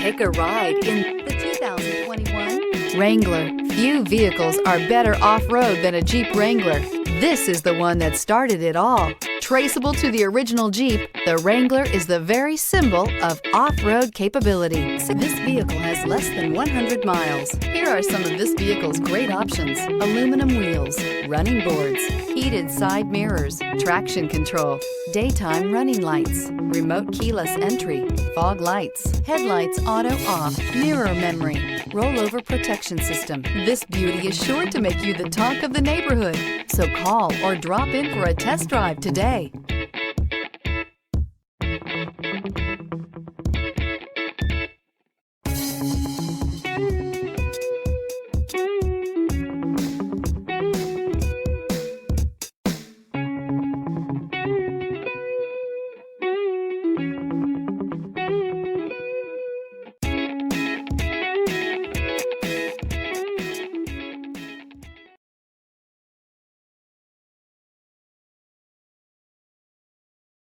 Take a ride in the 2021 Wrangler. Few vehicles are better off-road than a Jeep Wrangler. This is the one that started it all. Traceable to the original Jeep, the Wrangler is the very symbol of off-road capability. This vehicle has less than 100 miles. Here are some of this vehicle's great options: aluminum wheels, running boards, heated side mirrors, traction control, daytime running lights, remote keyless entry, fog lights, headlights auto off, mirror memory, rollover protection system. This beauty is sure to make you the talk of the neighborhood. So call or drop in for a test drive today.